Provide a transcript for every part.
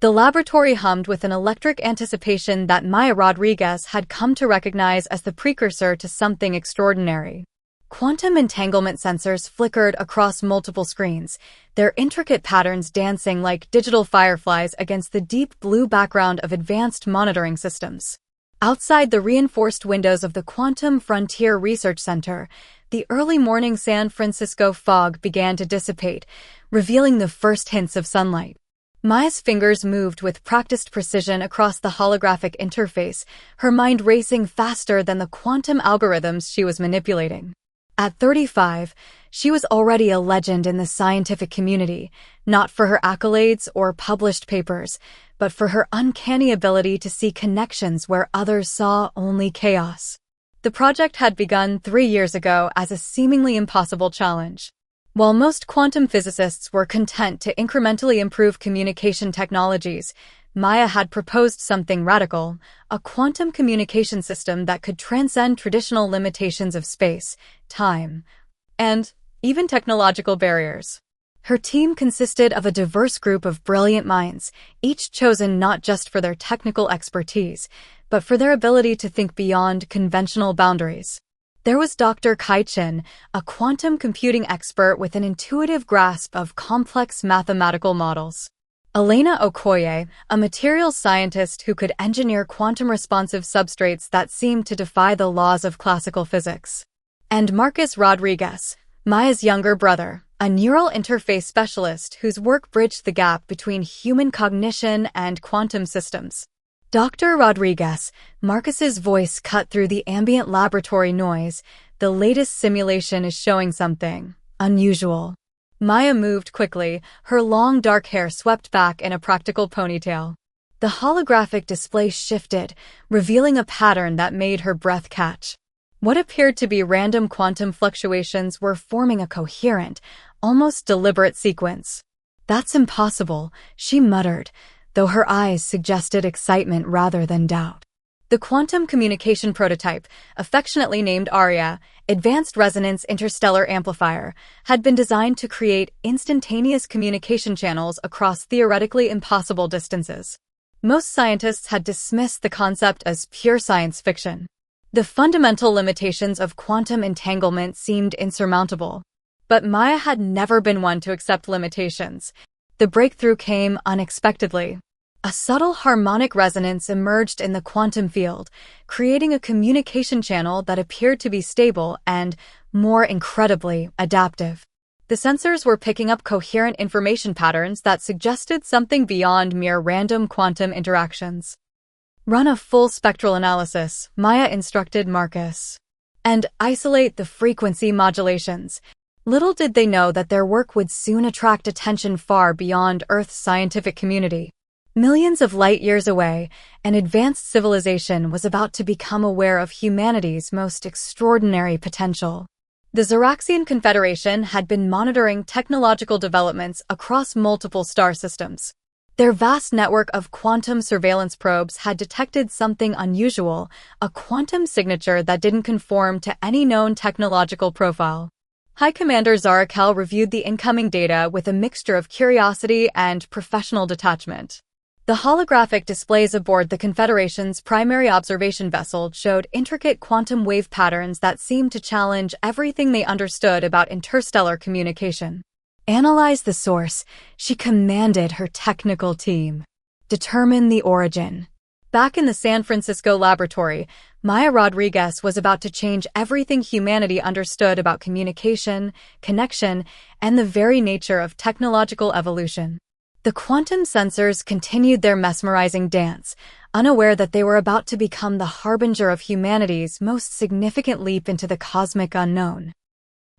The laboratory hummed with an electric anticipation that Maya Rodriguez had come to recognize as the precursor to something extraordinary. Quantum entanglement sensors flickered across multiple screens, their intricate patterns dancing like digital fireflies against the deep blue background of advanced monitoring systems. Outside the reinforced windows of the Quantum Frontier Research Center, the early morning San Francisco fog began to dissipate, revealing the first hints of sunlight. Maya's fingers moved with practiced precision across the holographic interface, her mind racing faster than the quantum algorithms she was manipulating. At 35, she was already a legend in the scientific community, not for her accolades or published papers, but for her uncanny ability to see connections where others saw only chaos. The project had begun 3 years ago as a seemingly impossible challenge. While most quantum physicists were content to incrementally improve communication technologies, Maya had proposed something radical, a quantum communication system that could transcend traditional limitations of space, time, and even technological barriers. Her team consisted of a diverse group of brilliant minds, each chosen not just for their technical expertise, but for their ability to think beyond conventional boundaries. There was Dr. Kai Chin, a quantum computing expert with an intuitive grasp of complex mathematical models. Elena Okoye, a materials scientist who could engineer quantum-responsive substrates that seemed to defy the laws of classical physics. And Marcus Rodriguez, Maya's younger brother, a neural interface specialist whose work bridged the gap between human cognition and quantum systems. Dr. Rodriguez, Marcus's voice cut through the ambient laboratory noise. The latest simulation is showing something unusual. Maya moved quickly, her long dark hair swept back in a practical ponytail. The holographic display shifted, revealing a pattern that made her breath catch. What appeared to be random quantum fluctuations were forming a coherent, almost deliberate sequence. "That's impossible," she muttered, though her eyes suggested excitement rather than doubt. The quantum communication prototype, affectionately named ARIA, Advanced Resonance Interstellar Amplifier, had been designed to create instantaneous communication channels across theoretically impossible distances. Most scientists had dismissed the concept as pure science fiction. The fundamental limitations of quantum entanglement seemed insurmountable. But Maya had never been one to accept limitations. The breakthrough came unexpectedly. A subtle harmonic resonance emerged in the quantum field, creating a communication channel that appeared to be stable and, more incredibly, adaptive. The sensors were picking up coherent information patterns that suggested something beyond mere random quantum interactions. "Run a full spectral analysis," Maya instructed Marcus. "And isolate the frequency modulations." Little did they know that their work would soon attract attention far beyond Earth's scientific community. Millions of light-years away, an advanced civilization was about to become aware of humanity's most extraordinary potential. The Xeraxian Confederation had been monitoring technological developments across multiple star systems. Their vast network of quantum surveillance probes had detected something unusual, a quantum signature that didn't conform to any known technological profile. High Commander Zarakel reviewed the incoming data with a mixture of curiosity and professional detachment. The holographic displays aboard the Confederation's primary observation vessel showed intricate quantum wave patterns that seemed to challenge everything they understood about interstellar communication. "Analyze the source," she commanded her technical team. "Determine the origin." Back in the San Francisco laboratory, Maya Rodriguez was about to change everything humanity understood about communication, connection, and the very nature of technological evolution. The quantum sensors continued their mesmerizing dance, unaware that they were about to become the harbinger of humanity's most significant leap into the cosmic unknown.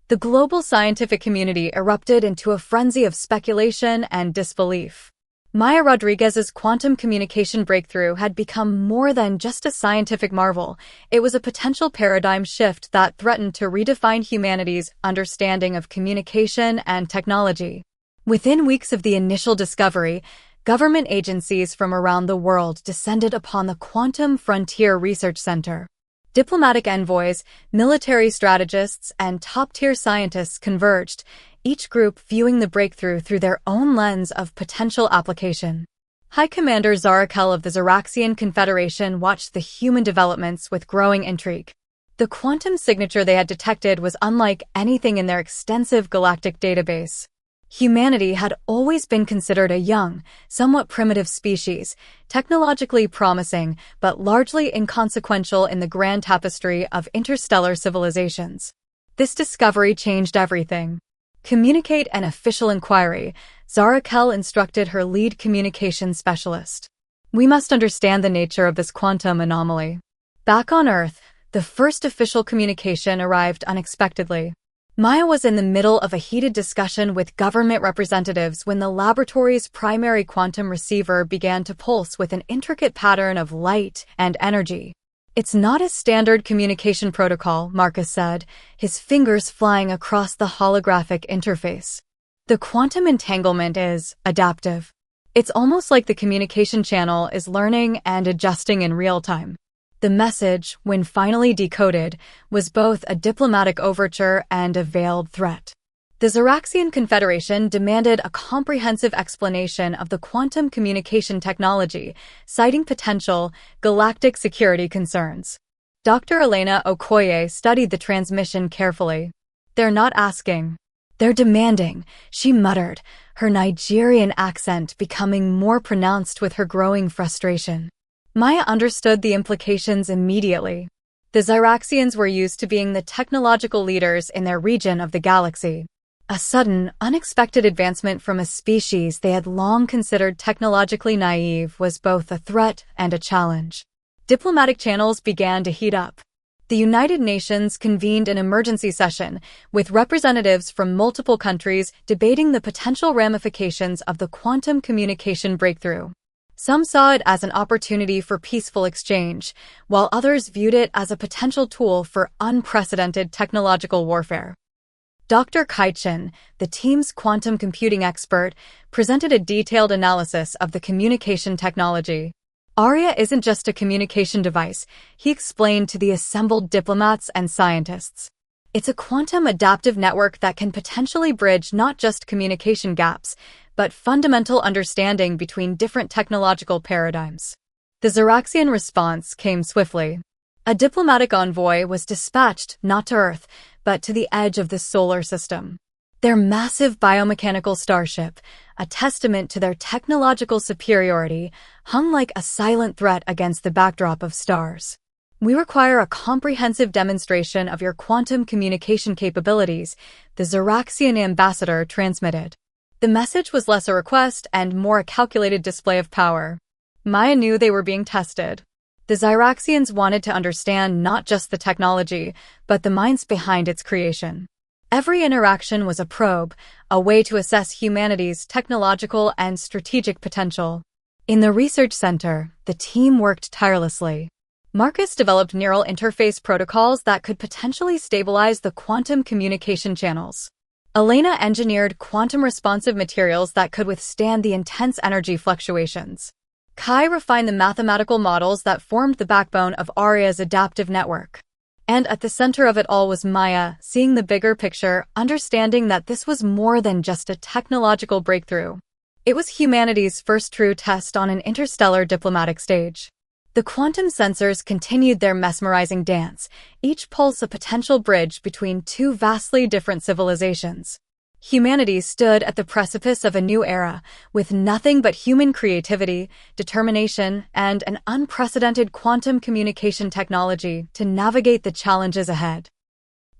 The global scientific community erupted into a frenzy of speculation and disbelief. Maya Rodriguez's quantum communication breakthrough had become more than just a scientific marvel. It was a potential paradigm shift that threatened to redefine humanity's understanding of communication and technology. Within weeks of the initial discovery, government agencies from around the world descended upon the Quantum Frontier Research Center. Diplomatic envoys, military strategists, and top-tier scientists converged, each group viewing the breakthrough through their own lens of potential application. High Commander Zarakel of the Xeraxian Confederation watched the human developments with growing intrigue. The quantum signature they had detected was unlike anything in their extensive galactic database. Humanity had always been considered a young, somewhat primitive species, technologically promising but largely inconsequential in the grand tapestry of interstellar civilizations. This discovery changed everything. Communicate an official inquiry, Zarakel instructed her lead communication specialist. We must understand the nature of this quantum anomaly. Back on Earth, the first official communication arrived unexpectedly. Maya was in the middle of a heated discussion with government representatives when the laboratory's primary quantum receiver began to pulse with an intricate pattern of light and energy. It's not a standard communication protocol, Marcus said, his fingers flying across the holographic interface. The quantum entanglement is adaptive. It's almost like the communication channel is learning and adjusting in real time. The message, when finally decoded, was both a diplomatic overture and a veiled threat. The Xeraxian Confederation demanded a comprehensive explanation of the quantum communication technology, citing potential galactic security concerns. Dr. Elena Okoye studied the transmission carefully. They're not asking. They're demanding, she muttered, her Nigerian accent becoming more pronounced with her growing frustration. Maya understood the implications immediately. The Xeraxians were used to being the technological leaders in their region of the galaxy. A sudden, unexpected advancement from a species they had long considered technologically naive was both a threat and a challenge. Diplomatic channels began to heat up. The United Nations convened an emergency session, with representatives from multiple countries debating the potential ramifications of the quantum communication breakthrough. Some saw it as an opportunity for peaceful exchange, while others viewed it as a potential tool for unprecedented technological warfare. Dr. Kaichin, the team's quantum computing expert, presented a detailed analysis of the communication technology. Aria isn't just a communication device, he explained to the assembled diplomats and scientists. It's a quantum adaptive network that can potentially bridge not just communication gaps, but fundamental understanding between different technological paradigms. The Xeraxian response came swiftly. A diplomatic envoy was dispatched not to Earth, but to the edge of the solar system. Their massive biomechanical starship, a testament to their technological superiority, hung like a silent threat against the backdrop of stars. We require a comprehensive demonstration of your quantum communication capabilities, the Xeraxian ambassador transmitted. The message was less a request and more a calculated display of power. Maya knew they were being tested. The Xeraxians wanted to understand not just the technology, but the minds behind its creation. Every interaction was a probe, a way to assess humanity's technological and strategic potential. In the research center, the team worked tirelessly. Marcus developed neural interface protocols that could potentially stabilize the quantum communication channels. Elena engineered quantum-responsive materials that could withstand the intense energy fluctuations. Kai refined the mathematical models that formed the backbone of Aria's adaptive network. And at the center of it all was Maya, seeing the bigger picture, understanding that this was more than just a technological breakthrough. It was humanity's first true test on an interstellar diplomatic stage. The quantum sensors continued their mesmerizing dance, each pulse a potential bridge between two vastly different civilizations. Humanity stood at the precipice of a new era, with nothing but human creativity, determination, and an unprecedented quantum communication technology to navigate the challenges ahead.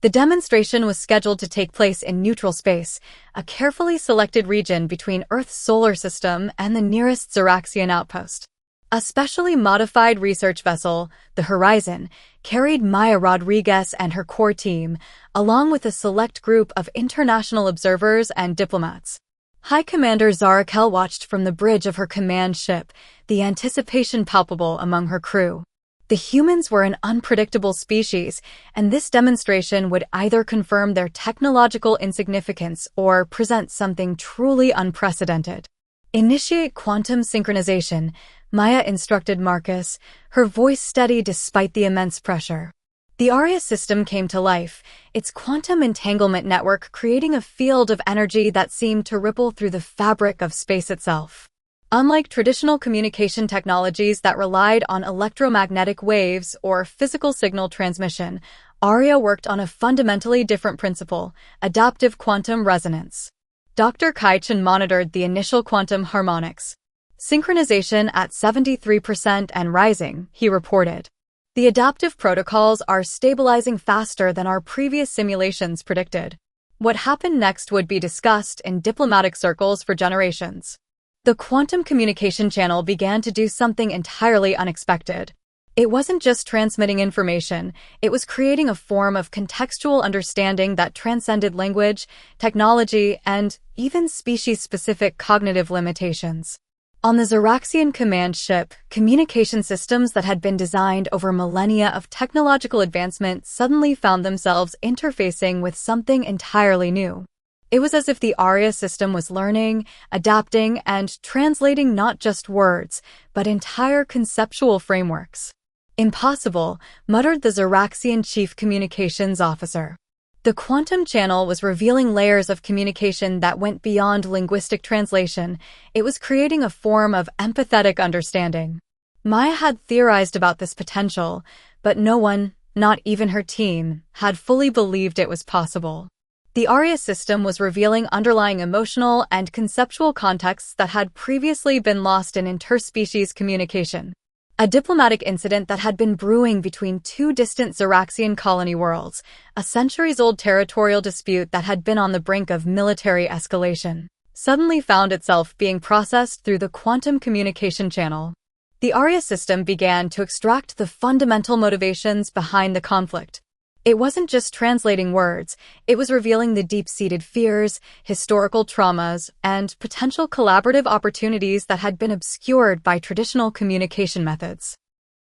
The demonstration was scheduled to take place in neutral space, a carefully selected region between Earth's solar system and the nearest Xeraxian outpost. A specially modified research vessel, the Horizon, carried Maya Rodriguez and her core team, along with a select group of international observers and diplomats. High Commander Zarakel watched from the bridge of her command ship, the anticipation palpable among her crew. The humans were an unpredictable species, and this demonstration would either confirm their technological insignificance or present something truly unprecedented. Initiate quantum synchronization, Maya instructed Marcus, her voice steady despite the immense pressure. The Aria system came to life, its quantum entanglement network creating a field of energy that seemed to ripple through the fabric of space itself. Unlike traditional communication technologies that relied on electromagnetic waves or physical signal transmission, ARIA worked on a fundamentally different principle: adaptive quantum resonance. Dr. Kai-Chen monitored the initial quantum harmonics. Synchronization at 73% and rising, he reported. The adaptive protocols are stabilizing faster than our previous simulations predicted. What happened next would be discussed in diplomatic circles for generations. The quantum communication channel began to do something entirely unexpected. It wasn't just transmitting information, it was creating a form of contextual understanding that transcended language, technology, and even species-specific cognitive limitations. On the Xeraxian command ship, communication systems that had been designed over millennia of technological advancement suddenly found themselves interfacing with something entirely new. It was as if the ARIA system was learning, adapting, and translating not just words, but entire conceptual frameworks. "Impossible," muttered the Xeraxian chief communications officer. The quantum channel was revealing layers of communication that went beyond linguistic translation. It was creating a form of empathetic understanding. Maya had theorized about this potential, but no one, not even her team, had fully believed it was possible. The ARIA system was revealing underlying emotional and conceptual contexts that had previously been lost in interspecies communication. A diplomatic incident that had been brewing between two distant Xeraxian colony worlds, a centuries-old territorial dispute that had been on the brink of military escalation, suddenly found itself being processed through the quantum communication channel. The ARIA system began to extract the fundamental motivations behind the conflict. It wasn't just translating words, it was revealing the deep-seated fears, historical traumas, and potential collaborative opportunities that had been obscured by traditional communication methods.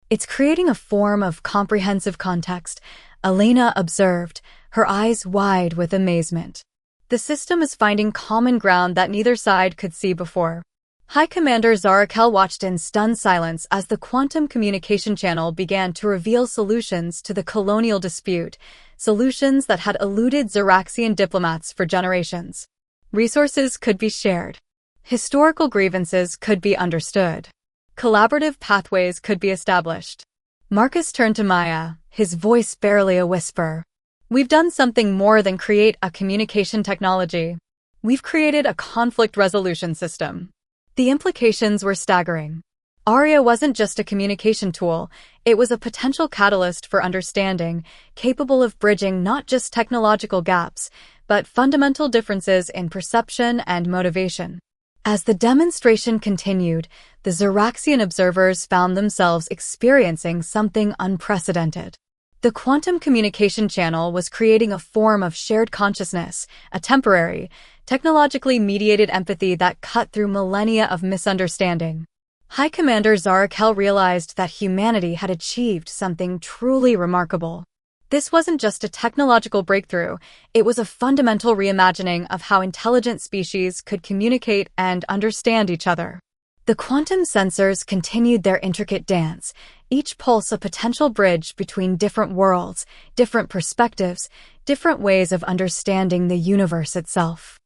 "It's creating a form of comprehensive context," Elena observed, her eyes wide with amazement. "The system is finding common ground that neither side could see before." High Commander Zarakel watched in stunned silence as the quantum communication channel began to reveal solutions to the colonial dispute, solutions that had eluded Xeraxian diplomats for generations. Resources could be shared. Historical grievances could be understood. Collaborative pathways could be established. Marcus turned to Maya, his voice barely a whisper. "We've done something more than create a communication technology. We've created a conflict resolution system." The implications were staggering. ARIA wasn't just a communication tool, it was a potential catalyst for understanding, capable of bridging not just technological gaps, but fundamental differences in perception and motivation. As the demonstration continued, the Xeraxian observers found themselves experiencing something unprecedented. The quantum communication channel was creating a form of shared consciousness, a temporary, technologically mediated empathy that cut through millennia of misunderstanding. High Commander Zarakel realized that humanity had achieved something truly remarkable. This wasn't just a technological breakthrough, it was a fundamental reimagining of how intelligent species could communicate and understand each other. The quantum sensors continued their intricate dance, each pulse a potential bridge between different worlds, different perspectives, different ways of understanding the universe itself.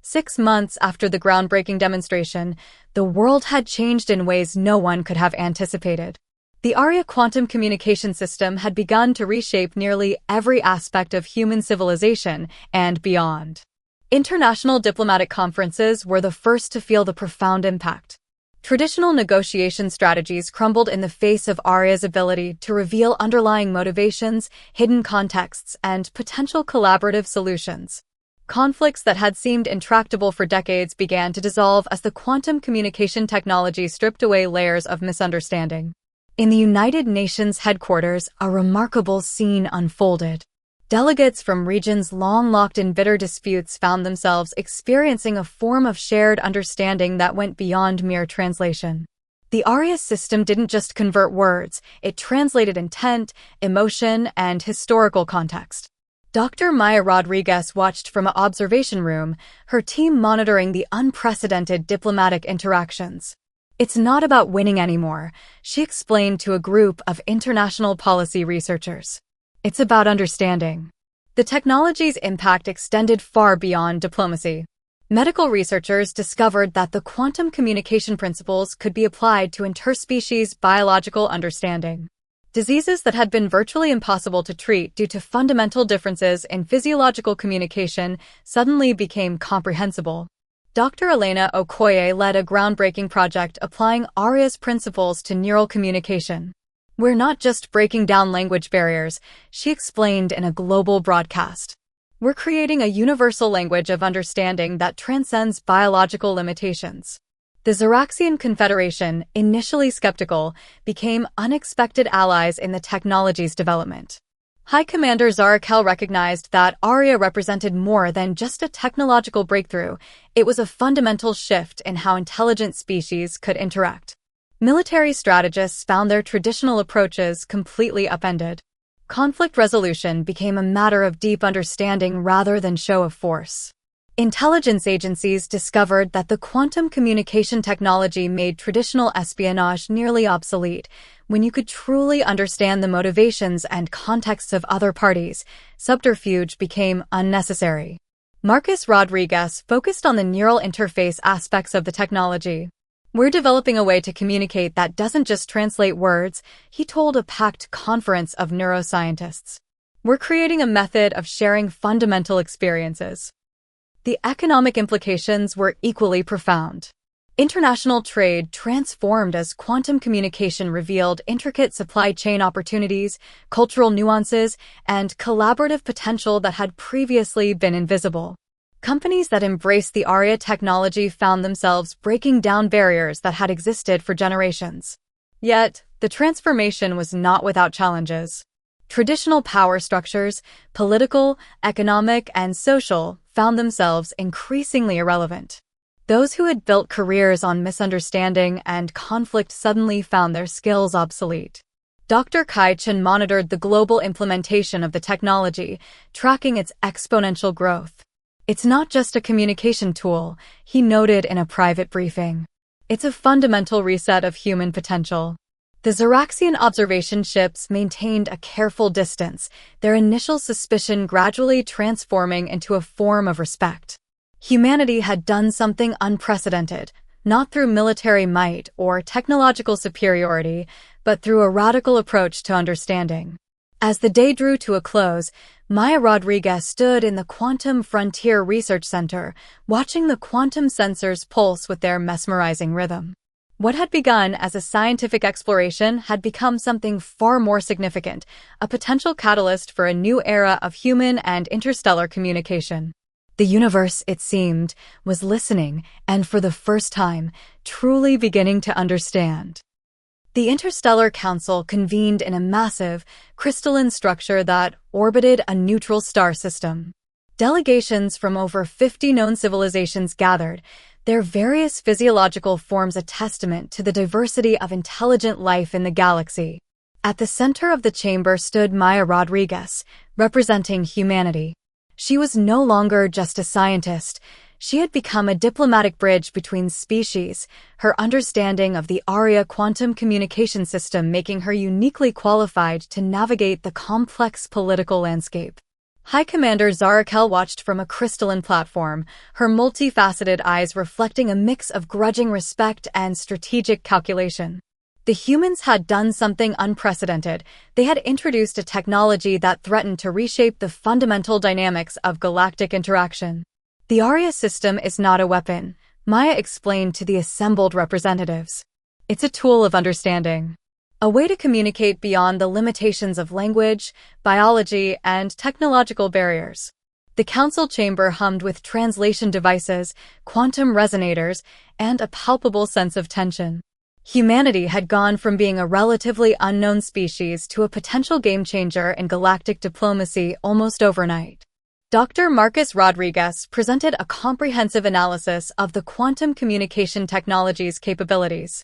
6 months after the groundbreaking demonstration, the world had changed in ways no one could have anticipated. The ARIA quantum communication system had begun to reshape nearly every aspect of human civilization and beyond. International diplomatic conferences were the first to feel the profound impact. Traditional negotiation strategies crumbled in the face of ARIA's ability to reveal underlying motivations, hidden contexts, and potential collaborative solutions. Conflicts that had seemed intractable for decades began to dissolve as the quantum communication technology stripped away layers of misunderstanding. In the United Nations headquarters, a remarkable scene unfolded. Delegates from regions long locked in bitter disputes found themselves experiencing a form of shared understanding that went beyond mere translation. The ARIA system didn't just convert words, it translated intent, emotion, and historical context. Dr. Maya Rodriguez watched from an observation room, her team monitoring the unprecedented diplomatic interactions. "It's not about winning anymore," she explained to a group of international policy researchers. "It's about understanding." The technology's impact extended far beyond diplomacy. Medical researchers discovered that the quantum communication principles could be applied to interspecies biological understanding. Diseases that had been virtually impossible to treat due to fundamental differences in physiological communication suddenly became comprehensible. Dr. Elena Okoye led a groundbreaking project applying ARIA's principles to neural communication. "We're not just breaking down language barriers," she explained in a global broadcast. "We're creating a universal language of understanding that transcends biological limitations." The Xeraxian Confederation, initially skeptical, became unexpected allies in the technology's development. High Commander Zarakel recognized that ARIA represented more than just a technological breakthrough. It was a fundamental shift in how intelligent species could interact. Military strategists found their traditional approaches completely upended. Conflict resolution became a matter of deep understanding rather than show of force. Intelligence agencies discovered that the quantum communication technology made traditional espionage nearly obsolete. When you could truly understand the motivations and contexts of other parties, subterfuge became unnecessary. Marcus Rodriguez focused on the neural interface aspects of the technology. "We're developing a way to communicate that doesn't just translate words," he told a packed conference of neuroscientists. "We're creating a method of sharing fundamental experiences." The economic implications were equally profound. International trade transformed as quantum communication revealed intricate supply chain opportunities, cultural nuances, and collaborative potential that had previously been invisible. Companies that embraced the ARIA technology found themselves breaking down barriers that had existed for generations. Yet, the transformation was not without challenges. Traditional power structures, political, economic, and social, found themselves increasingly irrelevant. Those who had built careers on misunderstanding and conflict suddenly found their skills obsolete. Dr. Kai Chen monitored the global implementation of the technology, tracking its exponential growth. "It's not just a communication tool," he noted in a private briefing. "It's a fundamental reset of human potential." The Xeraxian observation ships maintained a careful distance, their initial suspicion gradually transforming into a form of respect. Humanity had done something unprecedented, not through military might or technological superiority, but through a radical approach to understanding. As the day drew to a close, Maya Rodriguez stood in the Quantum Frontier Research Center, watching the quantum sensors pulse with their mesmerizing rhythm. What had begun as a scientific exploration had become something far more significant, a potential catalyst for a new era of human and interstellar communication. The universe, it seemed, was listening and, for the first time, truly beginning to understand. The Interstellar Council convened in a massive, crystalline structure that orbited a neutral star system. Delegations from over 50 known civilizations gathered, their various physiological forms a testament to the diversity of intelligent life in the galaxy. At the center of the chamber stood Maya Rodriguez, representing humanity. She was no longer just a scientist. She had become a diplomatic bridge between species, her understanding of the ARIA quantum communication system making her uniquely qualified to navigate the complex political landscape. High Commander Zarakel watched from a crystalline platform, her multifaceted eyes reflecting a mix of grudging respect and strategic calculation. The humans had done something unprecedented. They had introduced a technology that threatened to reshape the fundamental dynamics of galactic interaction. "The ARIA system is not a weapon," Maya explained to the assembled representatives. "It's a tool of understanding. A way to communicate beyond the limitations of language, biology, and technological barriers." The council chamber hummed with translation devices, quantum resonators, and a palpable sense of tension. Humanity had gone from being a relatively unknown species to a potential game-changer in galactic diplomacy almost overnight. Dr. Marcus Rodriguez presented a comprehensive analysis of the quantum communication technology's capabilities.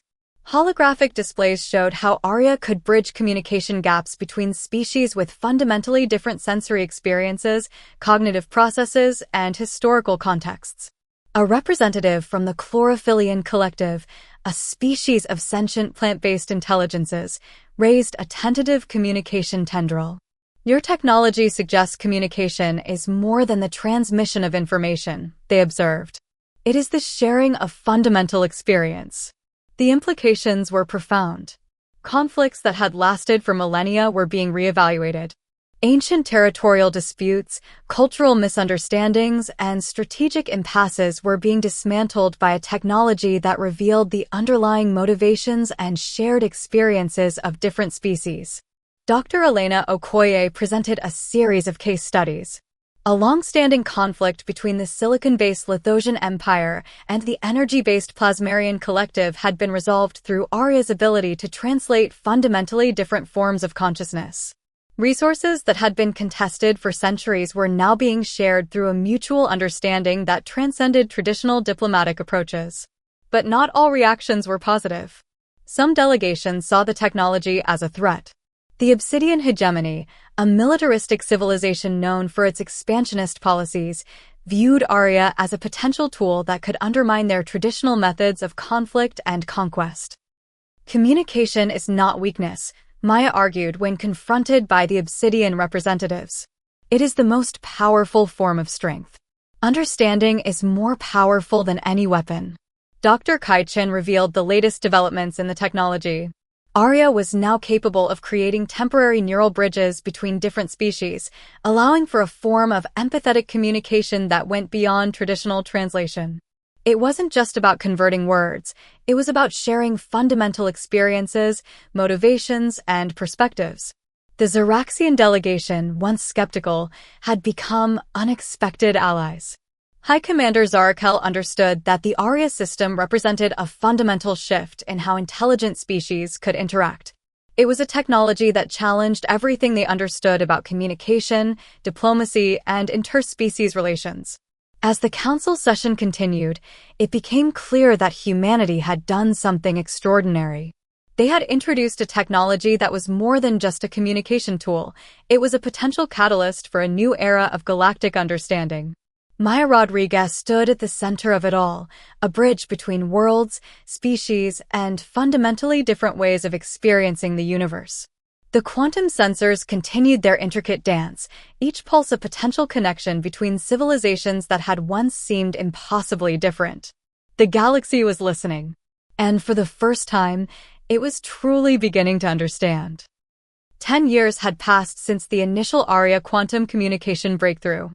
Holographic displays showed how ARIA could bridge communication gaps between species with fundamentally different sensory experiences, cognitive processes, and historical contexts. A representative from the Chlorophyllaean collective, a species of sentient plant-based intelligences, raised a tentative communication tendril. "Your technology suggests communication is more than the transmission of information," they observed. It is the sharing of fundamental experience. The implications were profound. Conflicts that had lasted for millennia were being reevaluated. Ancient territorial disputes, cultural misunderstandings, and strategic impasses were being dismantled by a technology that revealed the underlying motivations and shared experiences of different species. Dr. Elena Okoye presented a series of case studies. A long-standing conflict between the silicon-based Lithosian Empire and the energy-based Plasmarian Collective had been resolved through Arya's ability to translate fundamentally different forms of consciousness. Resources that had been contested for centuries were now being shared through a mutual understanding that transcended traditional diplomatic approaches. But not all reactions were positive. Some delegations saw the technology as a threat. The Obsidian hegemony, a militaristic civilization known for its expansionist policies, viewed Arya as a potential tool that could undermine their traditional methods of conflict and conquest. Communication is not weakness, Maya argued when confronted by the Obsidian representatives. It is the most powerful form of strength. Understanding is more powerful than any weapon. Dr. Kai-Chin revealed the latest developments in the technology. Arya was now capable of creating temporary neural bridges between different species, allowing for a form of empathetic communication that went beyond traditional translation. It wasn't just about converting words, it was about sharing fundamental experiences, motivations, and perspectives. The Zeraxian delegation, once skeptical, had become unexpected allies. High Commander Zarakel understood that the Arya system represented a fundamental shift in how intelligent species could interact. It was a technology that challenged everything they understood about communication, diplomacy, and interspecies relations. As the council session continued, it became clear that humanity had done something extraordinary. They had introduced a technology that was more than just a communication tool. It was a potential catalyst for a new era of galactic understanding. Maya Rodriguez stood at the center of it all, a bridge between worlds, species, and fundamentally different ways of experiencing the universe. The quantum sensors continued their intricate dance, each pulse a potential connection between civilizations that had once seemed impossibly different. The galaxy was listening, and for the first time, it was truly beginning to understand. 10 years had passed since the initial Arya quantum communication breakthrough.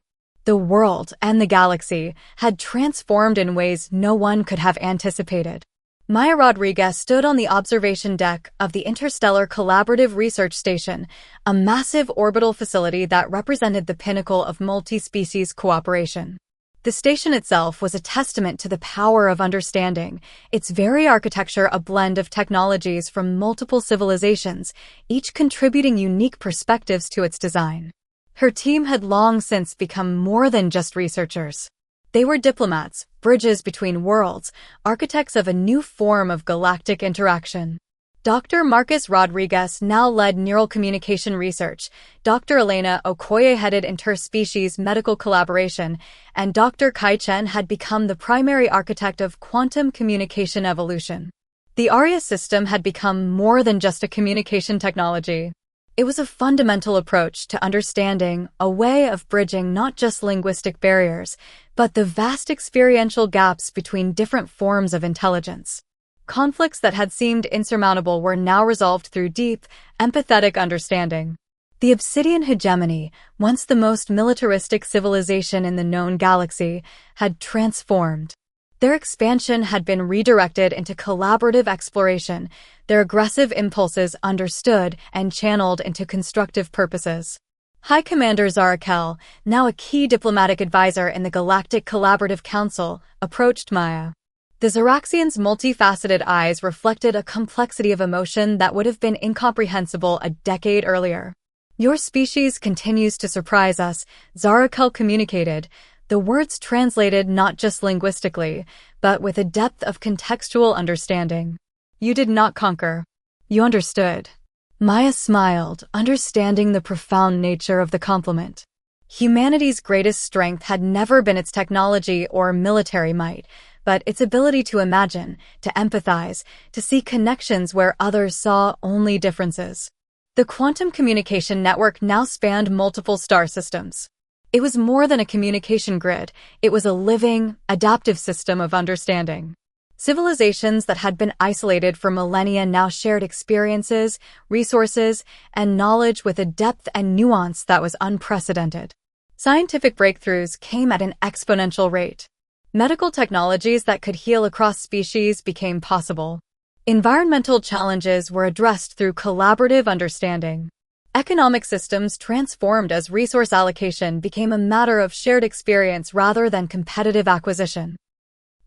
The world and the galaxy had transformed in ways no one could have anticipated. Maya Rodriguez stood on the observation deck of the Interstellar Collaborative Research Station, a massive orbital facility that represented the pinnacle of multi-species cooperation. The station itself was a testament to the power of understanding, its very architecture a blend of technologies from multiple civilizations, each contributing unique perspectives to its design. Her team had long since become more than just researchers. They were diplomats, bridges between worlds, architects of a new form of galactic interaction. Dr. Marcus Rodriguez now led neural communication research, Dr. Elena Okoye headed interspecies medical collaboration, and Dr. Kai-Chen had become the primary architect of quantum communication evolution. The Arya system had become more than just a communication technology. It was a fundamental approach to understanding, a way of bridging not just linguistic barriers, but the vast experiential gaps between different forms of intelligence. Conflicts that had seemed insurmountable were now resolved through deep, empathetic understanding. The Obsidian hegemony, once the most militaristic civilization in the known galaxy, had transformed. Their expansion had been redirected into collaborative exploration, their aggressive impulses understood and channeled into constructive purposes. High Commander Zarakel, now a key diplomatic advisor in the Galactic Collaborative Council, approached Maya. The Zeraxians' multifaceted eyes reflected a complexity of emotion that would have been incomprehensible a decade earlier. "Your species continues to surprise us," Zarakel communicated, the words translated not just linguistically, but with a depth of contextual understanding. "You did not conquer. You understood." Maya smiled, understanding the profound nature of the compliment. Humanity's greatest strength had never been its technology or military might, but its ability to imagine, to empathize, to see connections where others saw only differences. The quantum communication network now spanned multiple star systems. It was more than a communication grid. It was a living, adaptive system of understanding. Civilizations that had been isolated for millennia now shared experiences, resources, and knowledge with a depth and nuance that was unprecedented. Scientific breakthroughs came at an exponential rate. Medical technologies that could heal across species became possible. Environmental challenges were addressed through collaborative understanding. Economic systems transformed as resource allocation became a matter of shared experience rather than competitive acquisition.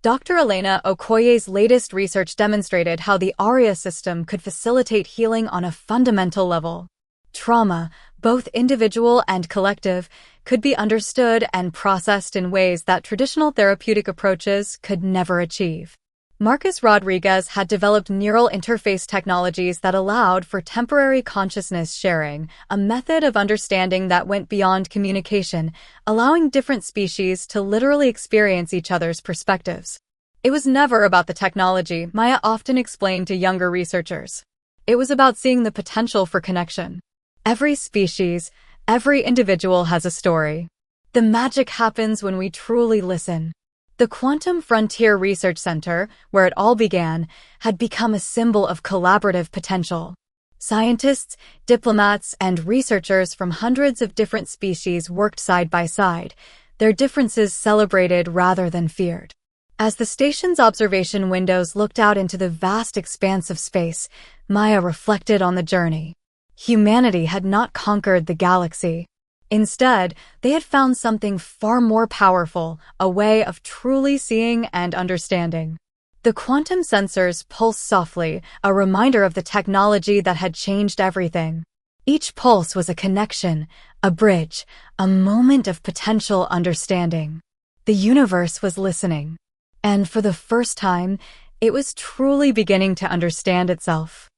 Dr. Elena Okoye's latest research demonstrated how the ARIA system could facilitate healing on a fundamental level. Trauma, both individual and collective, could be understood and processed in ways that traditional therapeutic approaches could never achieve. Marcus Rodriguez had developed neural interface technologies that allowed for temporary consciousness sharing, a method of understanding that went beyond communication, allowing different species to literally experience each other's perspectives. It was never about the technology, Maya often explained to younger researchers. It was about seeing the potential for connection. Every species, every individual has a story. The magic happens when we truly listen. The Quantum Frontier Research Center, where it all began, had become a symbol of collaborative potential. Scientists, diplomats, and researchers from hundreds of different species worked side by side, their differences celebrated rather than feared. As the station's observation windows looked out into the vast expanse of space, Maya reflected on the journey. Humanity had not conquered the galaxy. Instead, they had found something far more powerful, a way of truly seeing and understanding. The quantum sensors pulsed softly, a reminder of the technology that had changed everything. Each pulse was a connection, a bridge, a moment of potential understanding. The universe was listening. And for the first time, it was truly beginning to understand itself.